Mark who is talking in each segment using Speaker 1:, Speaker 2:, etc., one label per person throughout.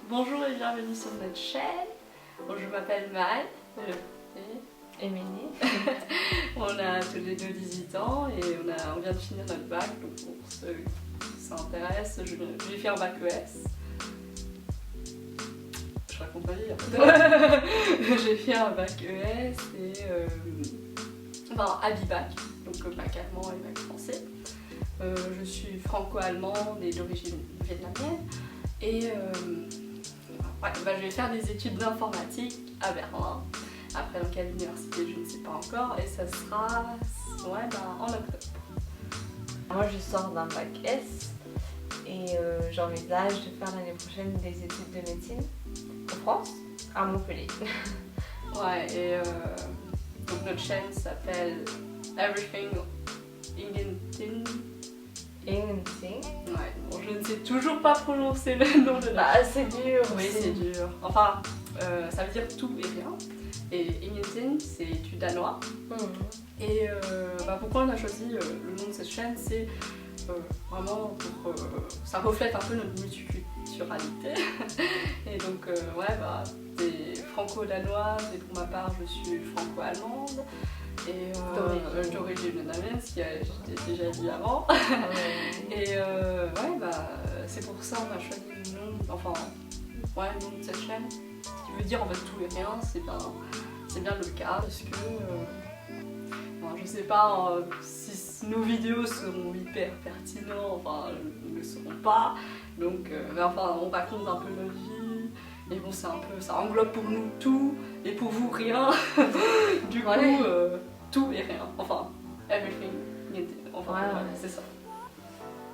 Speaker 1: Bonjour et bienvenue sur notre chaîne. Bon, je m'appelle Maëlle
Speaker 2: et Émilie.
Speaker 1: On a tous les deux 18 ans et on vient de finir notre bac. Donc pour ceux qui s'intéressent, j'ai fait un bac ES. Je raconte ma vie. J'ai fait un bac ES et Abibac, donc bac allemand et bac français. Je suis franco-allemande et d'origine vietnamienne. Et je vais faire des études d'informatique à Berlin. Après, dans quelle université, je ne sais pas encore. Et ça sera en octobre.
Speaker 2: Moi, je sors d'un bac S et j'envisage de faire l'année prochaine des études de médecine en France, à Montpellier.
Speaker 1: Ouais, et donc notre chaîne s'appelle Everything Ingentine. Ouais, bon, je ne sais toujours pas prononcer le nom de la chaîne.
Speaker 2: C'est dur.
Speaker 1: Oui, c'est dur. Enfin, ça veut dire tout et rien. Et Ingentine, c'est du danois. Et pourquoi on a choisi le nom de cette chaîne, c'est vraiment pour... ça reflète un peu notre multiculturalité. Et donc, c'est franco-danoise et pour ma part, je suis franco-allemande. Et d'origine vietnamienne, ce que j'ai déjà dit avant. Et c'est pour ça qu'on a choisi le nom, le nom de cette chaîne. Ce qui veut dire en fait tout et rien, c'est bien le cas parce que je sais pas si nos vidéos seront hyper pertinentes, ne le seront pas. Donc on raconte un peu notre vie. Et bon, c'est un peu, ça englobe pour nous tout et pour vous rien. Du coup, tout et rien. Enfin, everything. C'est ça.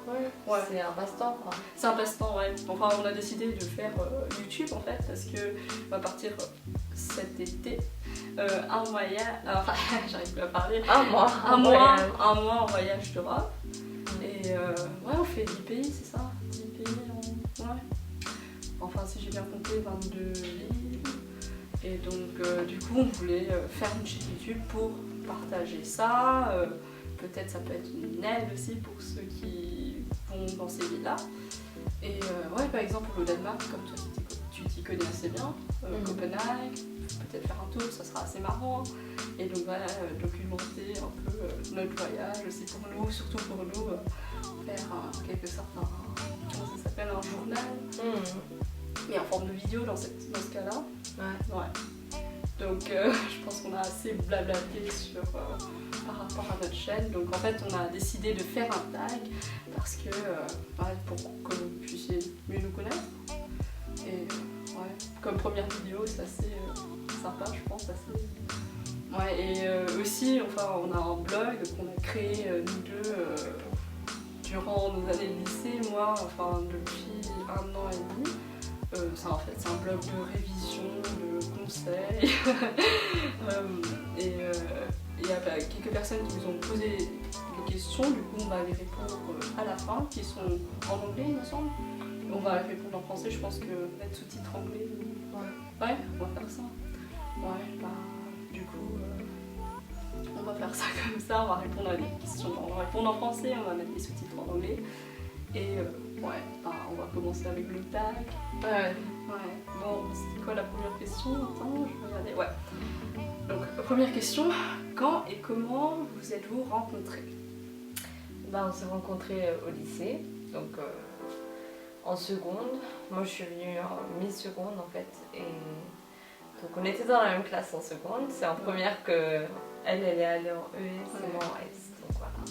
Speaker 2: Ouais. C'est un passe-temps quoi.
Speaker 1: C'est un passe-temps, ouais. Enfin, on a décidé de faire YouTube en fait parce que on va partir cet été. Un voyage. J'arrive plus à parler. Un mois en voyage d'Europe. Et on fait 10 pays, c'est ça 10 pays Enfin, si j'ai bien compté, 22 villes. Et donc, du coup, on voulait faire une chaîne YouTube pour partager ça. Peut-être ça peut être une aide aussi pour ceux qui vont dans ces villes-là. Et par exemple, le Danemark, comme toi, tu t'y connais assez bien. Copenhague, peut-être faire un tour, ça sera assez marrant. Et donc, documenter un peu notre voyage aussi pour nous, surtout pour nous, faire en quelque sorte comment ça s'appelle, un journal. Mais en forme de vidéo dans ce cas-là. Ouais. Donc je pense qu'on a assez blablaté par rapport à notre chaîne. Donc en fait on a décidé de faire un tag parce que pour que vous puissiez mieux nous connaître. Et comme première vidéo c'est assez sympa je pense. Et aussi on a un blog qu'on a créé nous deux durant nos années de lycée, depuis 1 an et demi. C'est un blog de révision, de conseils. Et il y a quelques personnes qui nous ont posé des questions, du coup on va les répondre à la fin, qui sont en anglais il me semble. On va les répondre en français, je pense que mettre sous-titres anglais. Ouais, on va faire ça. Du coup, on va faire ça comme ça, on va répondre à des questions. On va répondre en français, on va mettre les sous-titres en anglais. Et on va commencer avec le tag. Bon, c'était quoi la première question? Attends, je vais regarder. Donc, première question, quand et comment vous êtes-vous rencontrés?
Speaker 2: On s'est rencontrés au lycée, donc en seconde. Moi je suis venue en mi-seconde en fait. Et donc on était dans la même classe en seconde. C'est en première que elle est allée en ES et moi en S. Donc voilà.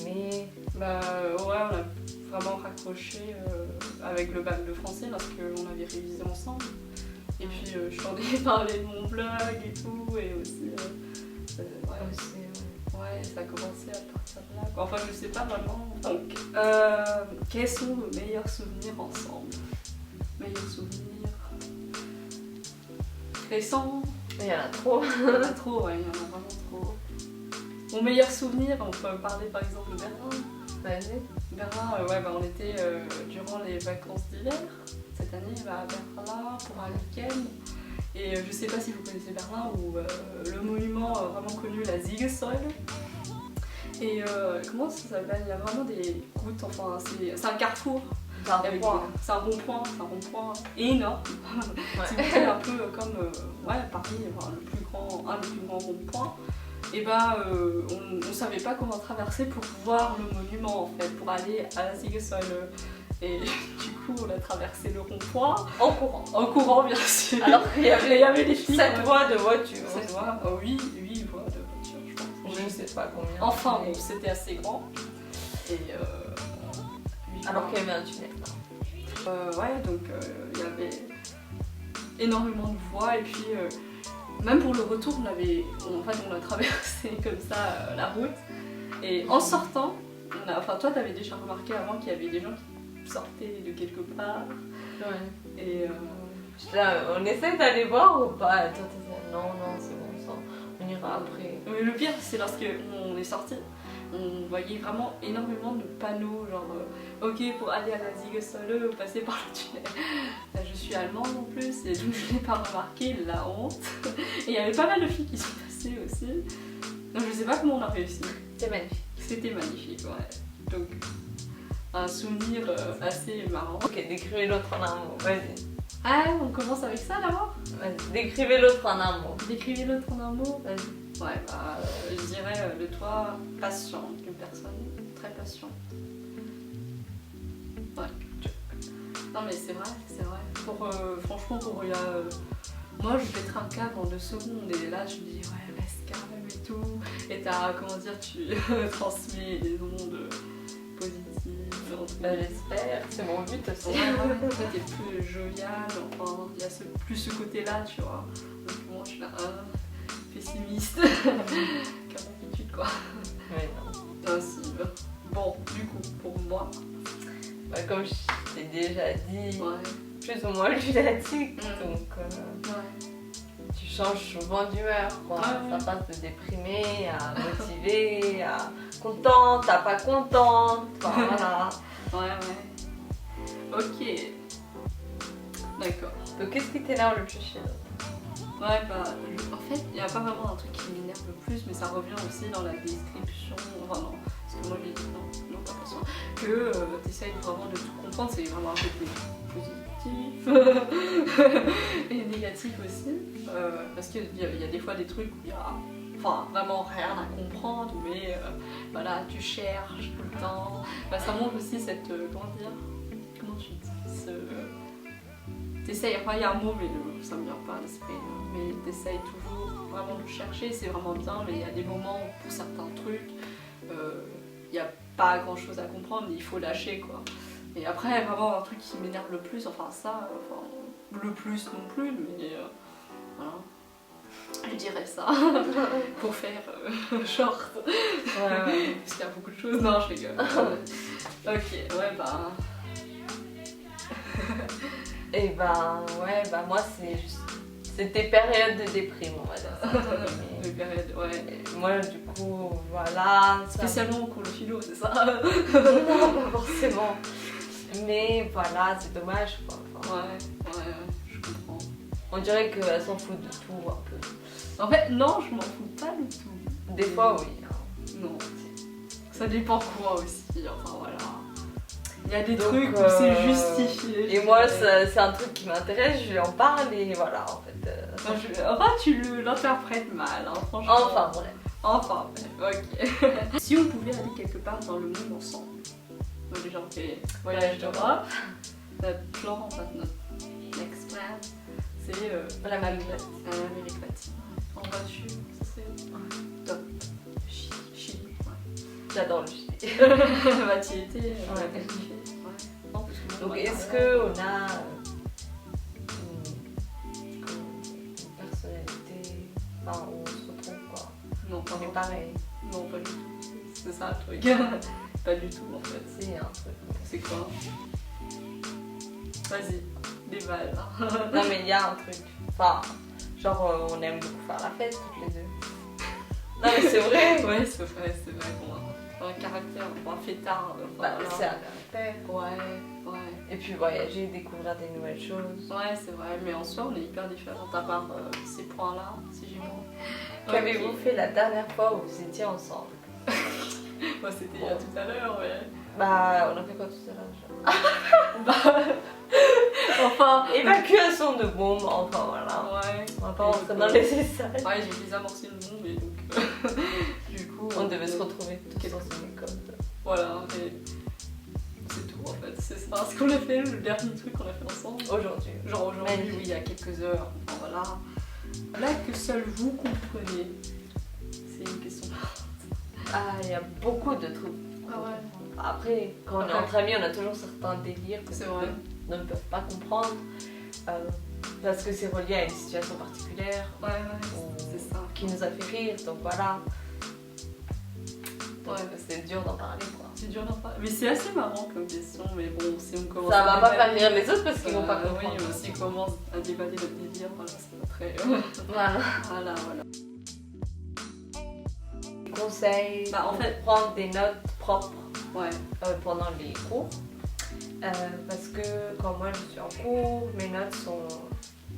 Speaker 2: Mais
Speaker 1: on a vraiment raccroché avec le bac de français parce qu'on avait révisé ensemble. Et puis je t'en ai parlé de mon blog et tout, et aussi ça a commencé à partir de là. Enfin, je sais pas vraiment. Donc, quels sont vos meilleurs souvenirs ensemble? Meilleurs souvenirs récents?
Speaker 2: il y en a trop.
Speaker 1: Il y en a trop, il y en a vraiment trop. Mon meilleur souvenir, on peut parler par exemple de Berlin.
Speaker 2: Vas-y.
Speaker 1: Berlin, on était durant les vacances d'hiver. Cette année, à Berlin pour un week-end. Et je sais pas si vous connaissez Berlin ou le monument vraiment connu, la Siegessäule. Et comment ça s'appelle? Il y a vraiment des routes, c'est un carrefour.
Speaker 2: C'est un
Speaker 1: avec
Speaker 2: point.
Speaker 1: c'est un rond-point énorme. C'est un peu comme Paris, enfin, un des plus grands ronds-points. Et ben on savait pas comment traverser pour voir le monument en fait, pour aller à la Siegessäule. Et du coup on a traversé le rond-point en courant bien sûr.
Speaker 2: Alors qu'il y avait
Speaker 1: des filles.
Speaker 2: 7 voies de voiture.
Speaker 1: 7 voies, 8 voies de voiture je pense.
Speaker 2: Je ne sais pas combien.
Speaker 1: Enfin bon, c'était assez grand. Et
Speaker 2: alors qu'il y avait un tunnel.
Speaker 1: Donc il y avait énormément de voies et puis même pour le retour on a traversé comme ça la route et en sortant, toi t'avais déjà remarqué avant qu'il y avait des gens qui sortaient de quelque part.
Speaker 2: Ouais.
Speaker 1: Et
Speaker 2: là, on essaie d'aller voir ou pas? Toi t'es dit non c'est bon ça, on ira après.
Speaker 1: Mais le pire c'est lorsque on est sorti. On voyait vraiment énormément de panneaux, genre ok pour aller à la Siegessäule, passer par le tunnel. Je suis allemande en plus et donc je n'ai pas remarqué, la honte. Et il y avait pas mal de filles qui sont passées aussi. Donc je sais pas comment on a réussi.
Speaker 2: C'était magnifique.
Speaker 1: C'était magnifique, ouais. Donc un souvenir assez marrant.
Speaker 2: Ok, décrivez l'autre en un mot, vas-y.
Speaker 1: Ah, on commence avec ça d'abord?
Speaker 2: Vas-y, décrivez l'autre en un mot.
Speaker 1: Décrivez l'autre en un mot?
Speaker 2: Vas-y.
Speaker 1: Ouais, je dirais de toi, patient, une personne très patiente. Ouais. Non mais c'est vrai. Franchement, moi je pèterais un câble en 2 secondes et là je me dis ouais, reste calme et tout. Et tu transmets des ondes positives.
Speaker 2: J'espère, c'est mon but aussi.
Speaker 1: Ouais, toi t'es plus jovial, enfin il y a plus ce côté-là, tu vois. Donc moi je suis là, pessimiste, comme d'habitude quoi.
Speaker 2: Mais non.
Speaker 1: Ainsi, bon, du coup, pour moi,
Speaker 2: comme je t'ai déjà dit,
Speaker 1: ouais.
Speaker 2: plus ou moins lunatique, donc
Speaker 1: Ouais.
Speaker 2: tu changes souvent d'humeur, quoi.
Speaker 1: Ouais.
Speaker 2: Ça passe de déprimé à motivé, à contente, à pas contente, voilà.
Speaker 1: Ouais. Ok. D'accord.
Speaker 2: Donc qu'est-ce qui t'énerve le plus chez nous?
Speaker 1: Ouais, en fait, il n'y a pas vraiment un truc qui m'énerve le plus, mais ça revient aussi dans la description. Enfin, non, parce que moi j'ai dit non, pas forcément. Que tu essayes vraiment de tout comprendre, c'est vraiment un côté positif et négatif aussi. Parce qu'il y a des fois des trucs où il y a vraiment rien à comprendre, mais voilà, tu cherches tout le temps. Ça montre aussi cette. Comment tu dis t'essayes, il y a un mot mais ça me vient pas à l'esprit, mais t'essayes toujours vraiment de chercher, c'est vraiment bien, mais il y a des moments où pour certains trucs, il n'y a pas grand chose à comprendre, il faut lâcher quoi. Et après vraiment un truc qui m'énerve le plus, le plus non plus, mais voilà. Je dirais ça pour faire short. Ouais. Parce qu'il y a beaucoup de choses. Non, je rigole. Ok, ouais,
Speaker 2: Et moi c'est tes périodes de déprime, on va dire ça.
Speaker 1: Des périodes, ouais.
Speaker 2: Et moi du coup, voilà.
Speaker 1: Spécialement au cours de philo, c'est ça?
Speaker 2: Non, pas forcément. Mais voilà, c'est dommage quoi.
Speaker 1: Ouais, je comprends.
Speaker 2: On dirait qu'elle s'en fout de tout un peu.
Speaker 1: En fait, non, je m'en fous pas du tout.
Speaker 2: Des fois, oui.
Speaker 1: Non. Ça dépend quoi aussi, enfin voilà. Il y a des
Speaker 2: donc,
Speaker 1: trucs où c'est justifié.
Speaker 2: Et moi, c'est un truc qui m'intéresse, je lui en parle et voilà, en fait.
Speaker 1: Enfin, tu l'interprètes mal, hein, franchement.
Speaker 2: Enfin, bref.
Speaker 1: Ok. Si on pouvait aller quelque part dans le monde ensemble, déjà on fait voyage d'Europe, notre plan, notre next plan, c'est l'Amérique latine. En voiture, ça c'est top. Chili, ouais.
Speaker 2: J'adore le Chili.
Speaker 1: Bah tu y étais, ouais.
Speaker 2: Donc est-ce qu'on a une personnalité, enfin où on se retrouve quoi?
Speaker 1: Non,
Speaker 2: on est pareil.
Speaker 1: Non, pas du tout. C'est ça le truc. Pas du tout en fait.
Speaker 2: C'est un truc.
Speaker 1: C'est quoi? Vas-y, déballe.
Speaker 2: Non mais il y a un truc. Enfin, genre on aime beaucoup faire la fête toutes les deux. Non mais c'est vrai.
Speaker 1: Ouais, c'est vrai. Bon, un caractère, un fêtard.
Speaker 2: Voilà. C'est un caractère.
Speaker 1: Ouais.
Speaker 2: Et puis voyager, découvrir des nouvelles choses.
Speaker 1: Ouais, c'est vrai, mais en soi on est hyper différents à part ces points-là, si j'ai bon.
Speaker 2: Qu'avez-vous fait la dernière fois où vous étiez ensemble?
Speaker 1: Moi c'était il y a tout à l'heure, ouais.
Speaker 2: Bah, on a fait quoi tout à l'heure déjà?
Speaker 1: Enfin,
Speaker 2: Évacuation de bombe, enfin voilà.
Speaker 1: ouais.
Speaker 2: On va pas rentrer dans les détails.
Speaker 1: Ouais, j'ai désamorcé une bombe et donc du coup
Speaker 2: On devait se retrouver tous dans une école.
Speaker 1: voilà, et c'est tout en fait, c'est ça ce qu'on a fait, le dernier truc qu'on a fait ensemble.
Speaker 2: Aujourd'hui.
Speaker 1: Genre aujourd'hui,
Speaker 2: Magnifique.
Speaker 1: oui, il y a quelques heures, enfin voilà. Là que seul vous comprenez, c'est une question.
Speaker 2: Ah, il y a beaucoup de trucs.
Speaker 1: Ah ouais.
Speaker 2: Après, quand on est entre amis, on a toujours certains délires que
Speaker 1: C'est
Speaker 2: les
Speaker 1: vrai.
Speaker 2: autres ne peuvent pas comprendre. Parce que c'est relié à une situation particulière
Speaker 1: Ouais, c'est ça.
Speaker 2: qui nous a fait rire, donc voilà. Donc,
Speaker 1: Ouais.
Speaker 2: c'est dur d'en parler quoi.
Speaker 1: C'est dur d'en parler. Mais c'est assez marrant comme question, mais bon, si on commence
Speaker 2: Ça
Speaker 1: à
Speaker 2: va pas faire
Speaker 1: déballer,
Speaker 2: rire les autres parce qu'ils vont pas
Speaker 1: oui,
Speaker 2: comprendre.
Speaker 1: mais si on commence à déballer notre délire, voilà, c'est pas très.
Speaker 2: Voilà.
Speaker 1: Voilà.
Speaker 2: Conseils
Speaker 1: Bah, en
Speaker 2: pour
Speaker 1: fait-
Speaker 2: prendre des notes propres
Speaker 1: Ouais.
Speaker 2: pendant les cours. Parce que quand moi je suis en cours, mes notes sont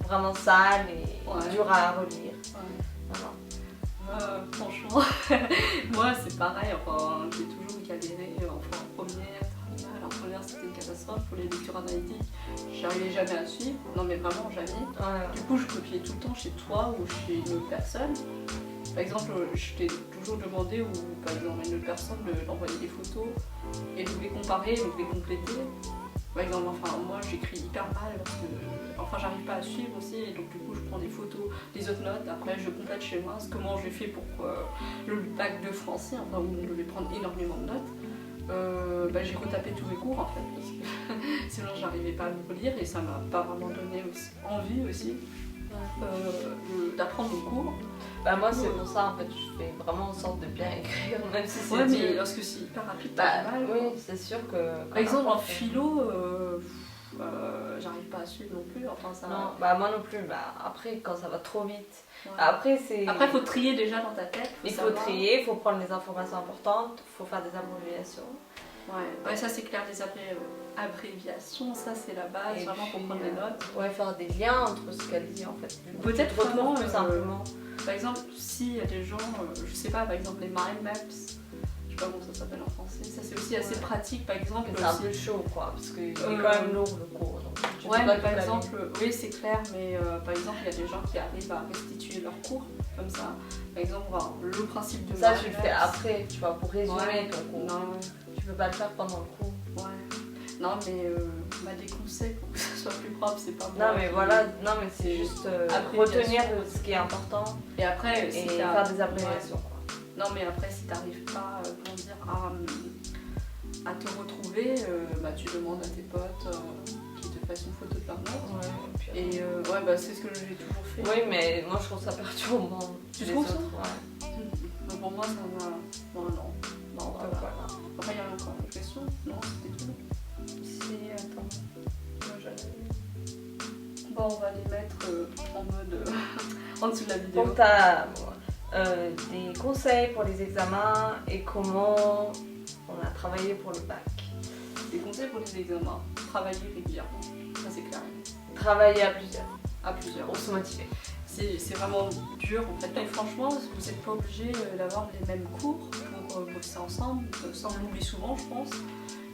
Speaker 2: vraiment sales et
Speaker 1: Ouais.
Speaker 2: dures à relire.
Speaker 1: Ouais.
Speaker 2: Voilà.
Speaker 1: Franchement, moi c'est pareil, enfin j'ai toujours galéré, enfin en première, terminale, en première c'était une catastrophe pour les lectures analytiques, j'arrivais jamais à suivre, non mais vraiment jamais.
Speaker 2: Ouais.
Speaker 1: Du coup je copiais tout le temps chez toi ou chez une autre personne. Par exemple, je t'ai toujours demandé ou par exemple une autre personne d'envoyer des photos et de les comparer, donc de les compléter. Par exemple, enfin moi j'écris hyper mal parce que enfin j'arrive pas à suivre aussi et donc du coup je prends des photos des autres notes, après je complète chez moi comment j'ai fait pour le bac de français, enfin où on devait prendre énormément de notes. J'ai retapé tous mes cours en fait parce que sinon j'arrivais pas à me relire et ça m'a pas vraiment donné envie aussi d'apprendre mon cours.
Speaker 2: Bah moi c'est pour ça en fait, je fais vraiment en sorte de bien écrire, même si c'est
Speaker 1: Ouais, mais
Speaker 2: dur.
Speaker 1: lorsque c'est hyper rapide,
Speaker 2: Bah
Speaker 1: t'as du mal.
Speaker 2: oui, c'est sûr que...
Speaker 1: Par exemple en philo, j'arrive pas à suivre non plus. Enfin, ça...
Speaker 2: Non, bah moi non plus, bah après quand ça va trop vite.
Speaker 1: Ouais.
Speaker 2: Après c'est...
Speaker 1: Après, faut trier déjà dans ta tête.
Speaker 2: Il faut trier, il faut prendre les informations importantes, il faut faire des abréviations.
Speaker 1: Ouais, ça c'est clair, les abréviations, ça c'est la base,
Speaker 2: Et
Speaker 1: vraiment pour
Speaker 2: puis,
Speaker 1: prendre des notes.
Speaker 2: Ouais, faire des liens entre ce qu'elle dit en fait.
Speaker 1: Peut-être
Speaker 2: Tu te retrouves
Speaker 1: vraiment,
Speaker 2: plus simplement.
Speaker 1: Par exemple, s'il y a des gens, je sais pas, par exemple les mind maps, je sais pas comment ça s'appelle en français, ça c'est aussi assez pratique par exemple.
Speaker 2: C'est un
Speaker 1: si-
Speaker 2: peu chaud quoi, parce qu'il est quand même lourd le cours. Donc tu
Speaker 1: Ouais,
Speaker 2: peux pas
Speaker 1: mais par
Speaker 2: toute la
Speaker 1: exemple, oui c'est clair, mais par exemple il y a des gens qui arrivent à restituer leurs cours comme ça. Par exemple, on va voir le principe de
Speaker 2: vie. Ça
Speaker 1: mind
Speaker 2: tu le
Speaker 1: maps.
Speaker 2: fais après, tu vois, pour résumer
Speaker 1: Ouais.
Speaker 2: ton cours.
Speaker 1: Non,
Speaker 2: Tu peux pas le faire pendant le cours.
Speaker 1: ouais. Non, mais m'a des conseils pour que ça soit plus propre, c'est pas moi.
Speaker 2: Non mais
Speaker 1: qui-
Speaker 2: voilà, non mais c'est juste
Speaker 1: Abréviation.
Speaker 2: retenir ce qui est important
Speaker 1: Et après,
Speaker 2: et
Speaker 1: si
Speaker 2: faire
Speaker 1: t'as.
Speaker 2: des abréviations. quoi.
Speaker 1: Non, mais après, si t'arrives pas, comment dire, à te retrouver, tu demandes à tes potes qui te fassent une photo de leur note.
Speaker 2: Ouais, et puis,
Speaker 1: Et ouais, bah c'est ce que j'ai toujours fait.
Speaker 2: oui, mais moi je trouve ça perturbant.
Speaker 1: Tu
Speaker 2: les
Speaker 1: trouves ça
Speaker 2: autres, ouais.
Speaker 1: Donc pour moi, ça va. Non. Non,
Speaker 2: Donc,
Speaker 1: voilà.
Speaker 2: voilà.
Speaker 1: Après, il y a encore une question. Non, c'était tout.
Speaker 2: Si, attends. Moi,
Speaker 1: Bon, on va les mettre en mode en dessous de la vidéo.
Speaker 2: Donc, tu as des conseils pour les examens et comment on a travaillé pour le bac.
Speaker 1: Des conseils pour les examens. Travailler régulièrement. Ça, c'est clair.
Speaker 2: Travailler à plusieurs
Speaker 1: À plusieurs.
Speaker 2: pour se motiver.
Speaker 1: C'est vraiment dur en fait. Et franchement, vous n'êtes pas obligé d'avoir les mêmes cours pour bosser ensemble. Ça, on l'oublie souvent, je pense.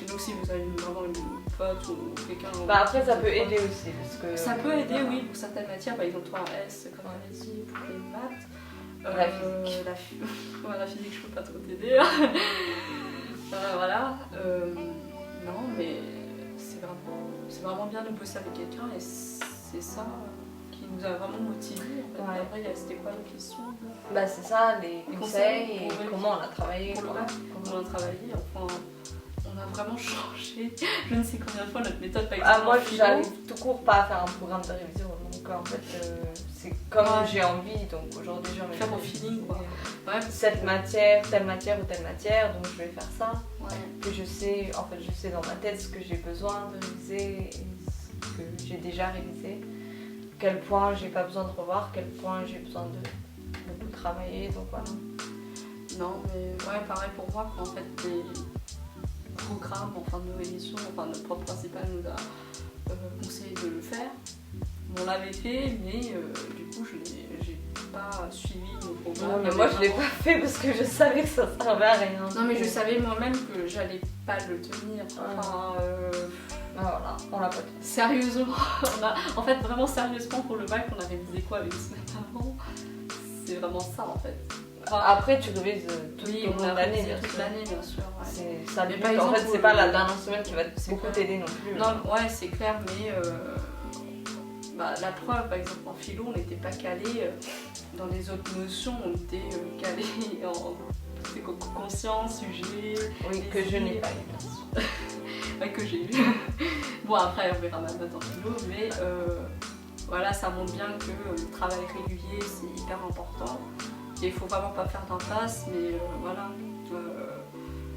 Speaker 1: Et donc, si vous avez vraiment une pote ou quelqu'un.
Speaker 2: Bah après, ça peut aider aussi. Parce que,
Speaker 1: Ça peut aider,
Speaker 2: voilà.
Speaker 1: oui, pour certaines matières. Par exemple, toi en S, comme on a dit, pour les maths.
Speaker 2: La physique.
Speaker 1: Ouais, la physique, je peux pas trop t'aider. Voilà. Non, mais c'est vraiment bien de bosser avec quelqu'un et c'est ça qui nous a vraiment motivés. En fait.
Speaker 2: Ouais.
Speaker 1: Après, c'était quoi la question
Speaker 2: Bah c'est ça, les
Speaker 1: Les
Speaker 2: conseils
Speaker 1: conseils
Speaker 2: et
Speaker 1: pour-
Speaker 2: comment on a travaillé.
Speaker 1: pour le
Speaker 2: quoi.
Speaker 1: bac? On a travaillé, enfin, on a vraiment changé. Je ne sais combien de fois notre méthode, par exemple.
Speaker 2: Ah, moi
Speaker 1: en philo.
Speaker 2: j'arrive tout court pas à faire un programme de révision, donc en fait c'est comme
Speaker 1: Ouais.
Speaker 2: j'ai envie, donc aujourd'hui j'ai envie
Speaker 1: Faire
Speaker 2: de
Speaker 1: au feeling, quoi. Ouais, parce que-
Speaker 2: cette matière, telle matière ou telle matière, donc je vais faire ça.
Speaker 1: Ouais.
Speaker 2: Que je sais dans ma tête ce que j'ai besoin de réviser et ce que j'ai déjà révisé, quel point j'ai pas besoin de revoir, quel point j'ai besoin de beaucoup travailler, donc voilà.
Speaker 1: Non, mais ouais, pareil pour moi, en fait, les programmes, enfin, de nos émissions, enfin, notre prof principal nous a conseillé de le faire. On l'avait fait, mais du coup, j'ai pas suivi nos programmes.
Speaker 2: Non, mais moi je l'ai pas fait parce que je savais que ça servait à rien.
Speaker 1: Non, mais je savais moi-même que j'allais pas le tenir. Enfin,
Speaker 2: voilà, on l'a pas fait.
Speaker 1: Sérieusement, en fait, vraiment sérieusement pour le bac, on a révisé quoi une semaine avant. C'est vraiment ça en fait. Enfin,
Speaker 2: après, tu révises toute
Speaker 1: l'année,
Speaker 2: bien
Speaker 1: toute
Speaker 2: sûr.
Speaker 1: l'année, bien sûr. Ouais.
Speaker 2: Ça
Speaker 1: Mais
Speaker 2: but,
Speaker 1: par
Speaker 2: en
Speaker 1: exemple,
Speaker 2: fait, c'est pas la dernière semaine qui va beaucoup t'aider non plus.
Speaker 1: Non, ouais, c'est clair, mais la preuve, par exemple, en philo, on n'était pas calé dans les autres notions, on était calé en conscience, sujet.
Speaker 2: Oui, que je n'ai pas eu, bien sûr.
Speaker 1: Ouais, que j'ai eu. Bon, après, on verra ma note en philo, mais voilà, ça montre bien que le travail régulier, c'est hyper important. Et il faut vraiment pas faire d'impasse, mais voilà.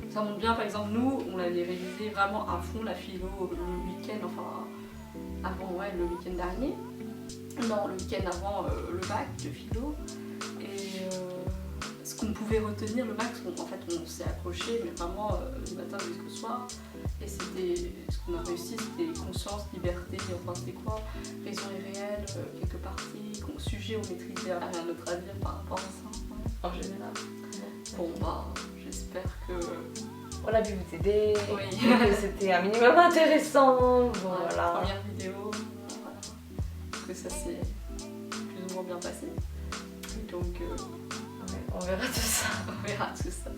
Speaker 1: Ça montre bien, par exemple, nous, on avait révisé vraiment à fond la philo le week-end, enfin, avant, ouais, le week-end dernier. Non, le week-end avant le bac de philo. Et ce qu'on pouvait retenir, le bac, en fait, on s'est accroché, mais vraiment du matin jusqu'au soir. Et c'était, ce qu'on a réussi, c'était conscience, liberté, enfin c'était quoi, raison irréelle, quelques parties, sujet, on maîtrisait, rien d'autre à dire par rapport à ça. Ouais.
Speaker 2: En général.
Speaker 1: Bon, bah, j'espère que...
Speaker 2: On a pu vous aider,
Speaker 1: oui.
Speaker 2: que c'était un minimum intéressant. Bon,
Speaker 1: ouais,
Speaker 2: voilà.
Speaker 1: Première vidéo, voilà. Que ça s'est plus ou moins bien passé. Donc,
Speaker 2: on verra tout ça.
Speaker 1: On verra tout ça.